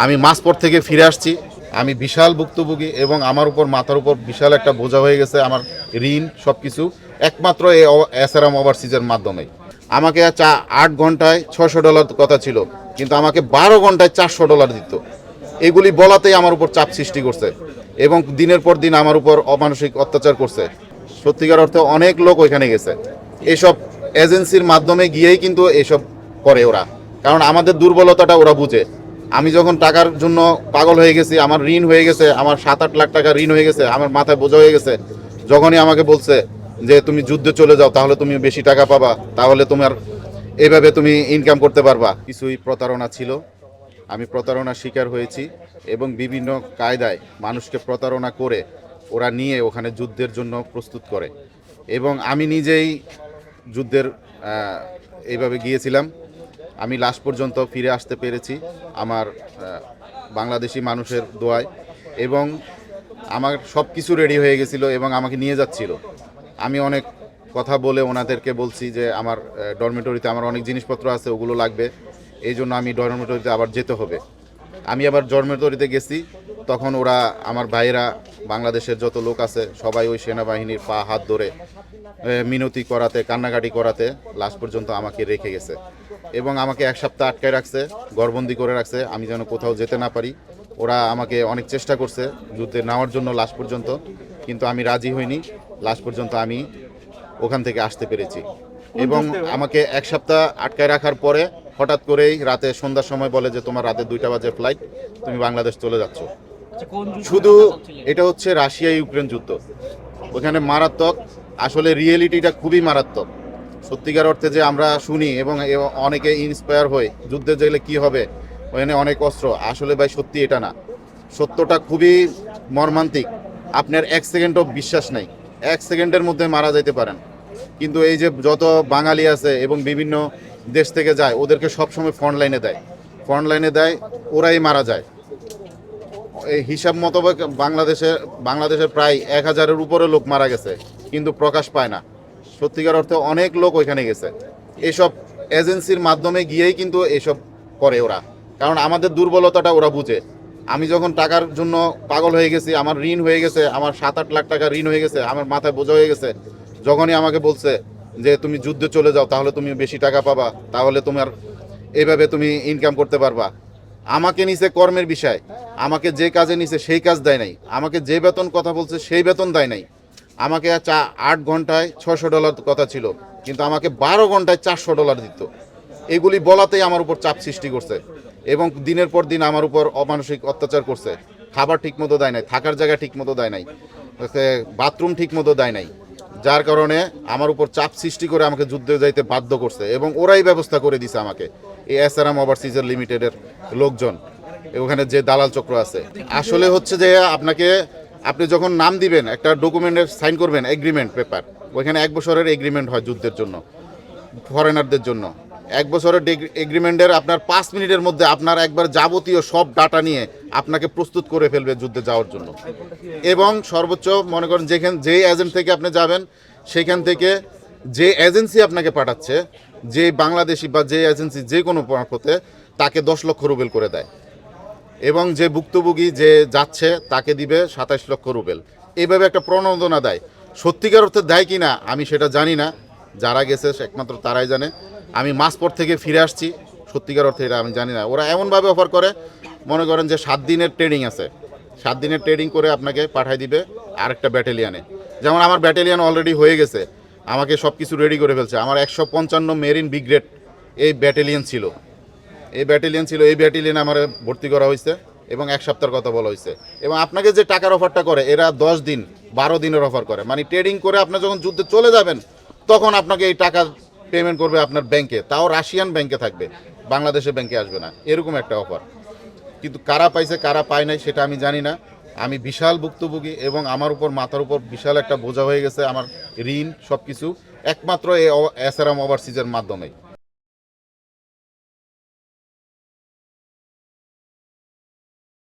আমি মাঝপথ থেকে ফিরে আসছি। আমি বিশাল ভুক্তভোগী এবং আমার উপর মাথার উপর বিশাল একটা বোঝা হয়ে গেছে আমার ঋণ সব কিছু একমাত্র এই এসআরএম ওভারসিজের মাধ্যমে। আমাকে 8 ঘন্টায় $600 কথা ছিল, কিন্তু আমাকে 12 ঘন্টায় $400 দিত। এগুলি বলাতেই আমার উপর চাপ সৃষ্টি করছে এবং দিনের পর দিন আমার উপর অমানসিক অত্যাচার করছে। সত্যিকার অর্থে অনেক লোক ওইখানে গেছে এসব এজেন্সির মাধ্যমে গিয়েই কিন্তু এসব করে ওরা, কারণ আমাদের দুর্বলতাটা ওরা বুঝে। আমি যখন টাকার জন্য পাগল হয়ে গেছি, আমার ঋণ হয়ে গেছে, আমার 7-8 লাখ টাকা ঋণ হয়ে গেছে, আমার মাথায় বোঝা হয়ে গেছে, যখনই আমাকে বলছে যে তুমি যুদ্ধে চলে যাও তাহলে তুমি বেশি টাকা পাবা, তাহলে তোমার এইভাবে তুমি ইনকাম করতে পারবা, কিছুই প্রতারণা ছিল। আমি প্রতারণার শিকার হয়েছি এবং বিভিন্ন কায়দায় মানুষকে প্রতারণা করে ওরা নিয়ে ওখানে যুদ্ধের জন্য প্রস্তুত করে এবং আমি নিজেই যুদ্ধের এইভাবে গিয়েছিলাম। আমি লাস্ট পর্যন্ত ফিরে আসতে পেরেছি আমার বাংলাদেশি মানুষের দোয়ায়, এবং আমার সব কিছু রেডি হয়ে গেছিলো এবং আমাকে নিয়ে যাচ্ছিল। আমি অনেক কথা বলে ওনাদেরকে বলছি যে আমার ডরমিটরিতে আমার অনেক জিনিসপত্র আছে, ওগুলো লাগবে, এই জন্য আমি ডরমিটরিতে আবার যেতে হবে। আমি আবার ডরমিটরিতে গেছি, তখন ওরা আমার ভাইয়েরা বাংলাদেশের যত লোক আছে সবাই ওই সেনাবাহিনীর পা হাত ধরে মিনতি করাতে, কান্নাকাটি করাতে লাস্ট পর্যন্ত আমাকে রেখে গেছে এবং আমাকে 1 সপ্তাহ আটকায় রাখছে, ঘরবন্দি করে রাখছে, আমি যেন কোথাও যেতে না পারি। ওরা আমাকে অনেক চেষ্টা করছে যুদ্ধে নেওয়ার জন্য লাস্ট পর্যন্ত, কিন্তু আমি রাজি হইনি। লাস্ট পর্যন্ত আমি ওখান থেকে আসতে পেরেছি এবং আমাকে 1 সপ্তাহ আটকায় রাখার পরে হঠাৎ করেই রাতে সন্ধ্যার সময় বলে যে তোমার রাতে 2টা বাজে ফ্লাইট, তুমি বাংলাদেশ চলে যাচ্ছ। শুধু এটা হচ্ছে রাশিয়া ইউক্রেন যুদ্ধ, ওখানে মারাত্মক, আসলে রিয়েলিটিটা খুবই মারাত্মক। সত্যিকার অর্থে যে আমরা শুনি এবং অনেকে ইন্সপায়ার হই যুদ্ধে গেলে কি হবে, ওখানে অনেক অস্ত্র, আসলে ভাই সত্যি এটা না। সত্যটা খুবই মর্মান্তিক। আপনার 1 সেকেন্ডও বিশ্বাস নাই, 1 সেকেন্ডের মধ্যে মারা যেতে পারেন। কিন্তু এই যে যত বাঙালি আছে এবং বিভিন্ন দেশ থেকে যায়, ওদেরকে সবসময় ফ্রন্ট লাইনে দেয়, ওরাই মারা যায়। এই হিসাব মোতাবেক বাংলাদেশের প্রায় 1000-এর উপরে লোক মারা গেছে, কিন্তু প্রকাশ পায় না। সত্যিকার অর্থে অনেক লোক ওইখানে গেছে এসব এজেন্সির মাধ্যমে গিয়েই কিন্তু এসব করে ওরা, কারণ আমাদের দুর্বলতাটা ওরা বুঝে। আমি যখন টাকার জন্য পাগল হয়ে গেছি, আমার ঋণ হয়ে গেছে, আমার 7-8 লাখ টাকা ঋণ হয়ে গেছে, আমার মাথায় বোঝা হয়ে গেছে, যখনই আমাকে বলছে যে তুমি যুদ্ধে চলে যাও তাহলে তুমি বেশি টাকা পাবা, তাহলে তোমার এইভাবে তুমি ইনকাম করতে পারবা। আমাকে নিচে কর্মের বিষয়, আমাকে যে কাজে নিচে সেই কাজ দেয় নাই, আমাকে যে বেতন কথা বলছে সেই বেতন দেয় নাই। আমাকে 8 ঘন্টায় $600 কথা ছিল, কিন্তু আমাকে 12 ঘন্টায় $400 দিত। এগুলি বলাতেই আমার উপর চাপ সৃষ্টি করছে এবং দিনের পর দিন আমার উপর অমানসিক অত্যাচার করছে। খাবার ঠিকমতো দেয় নাই, থাকার জায়গা ঠিকমতো দেয় নাই, বাথরুম ঠিকমতো দেয় নাই, যার কারণে আমার উপর চাপ সৃষ্টি করে আমাকে যুদ্ধে যাইতে বাধ্য করছে এবং ওরাই ব্যবস্থা করে দিছে আমাকে। এই এসআরএম ওভারসিজের লিমিটেডের লোকজন, ওখানে যে দালাল চক্র আছে, আসলে হচ্ছে যে আপনি যখন নাম দিবেন একটা ডকুমেন্টের সাইন করবেন, এগ্রিমেন্ট পেপার, ওইখানে 1 বছরের এগ্রিমেন্ট হয় যুদ্ধের জন্য, ফরেনারদের জন্য। 1 বছরের এগ্রিমেন্টের আপনার 5 মিনিটের মধ্যে আপনার একবার যাবতীয় সব ডাটা নিয়ে আপনাকে প্রস্তুত করে ফেলবে যুদ্ধে যাওয়ার জন্য। এবং সর্বোচ্চ মনে করেন যে এজেন্ট থেকে আপনি যাবেন, সেখান থেকে যে এজেন্সি আপনাকে পাঠাচ্ছে, যে বাংলাদেশি বা যে এজেন্সি যে কোনো মারফতে, তাকে 10 লক্ষ রুবেল করে দেয় এবং যে ভুক্তভোগী যে যাচ্ছে তাকে দিবে 27 লক্ষ রুবেল। এইভাবে একটা প্রণোদনা দেয়। সত্যিকার অর্থে দেয় কি না আমি সেটা জানি না, যারা গেছে একমাত্র তারাই জানে। আমি মাঝপথ থেকে ফিরে আসছি, সত্যিকার অর্থে এটা আমি জানি না। ওরা এমনভাবে অফার করে, মনে করেন যে 7 দিনের ট্রেনিং আছে, 7 দিনের ট্রেনিং করে আপনাকে পাঠিয়ে দিবে আরেকটা ব্যাটালিয়ানে। যেমন আমার ব্যাটালিয়ান অলরেডি হয়ে গেছে, আমাকে সব কিছু রেডি করে ফেলছে। আমার 155 মেরিন ব্রিগেড এই ব্যাটালিয়ান ছিল, এই ব্যাটালিয়নে আমার ভর্তি করা হয়েছে এবং 1 সপ্তাহের কথা বলা হয়েছে। এবং আপনাকে যে টাকার অফারটা করে, এরা 10 দিন 12 দিনের অফার করে, মানে ট্রেডিং করে আপনি যখন যুদ্ধে চলে যাবেন তখন আপনাকে এই টাকা পেমেন্ট করবে আপনার ব্যাংকে, তাও রাশিয়ান ব্যাংকে থাকবে, বাংলাদেশের ব্যাংকে আসবে না, এরকম একটা অফার। কিন্তু কারা পাইছে কারা পায় নাই সেটা আমি জানি না। আমি বিশাল ভুক্তভোগী এবং আমার উপর মাথার উপর বিশাল একটা বোঝা হয়ে গেছে আমার ঋণ সব কিছু একমাত্র এই এসআরএম ওভারসিজের মাধ্যমেই।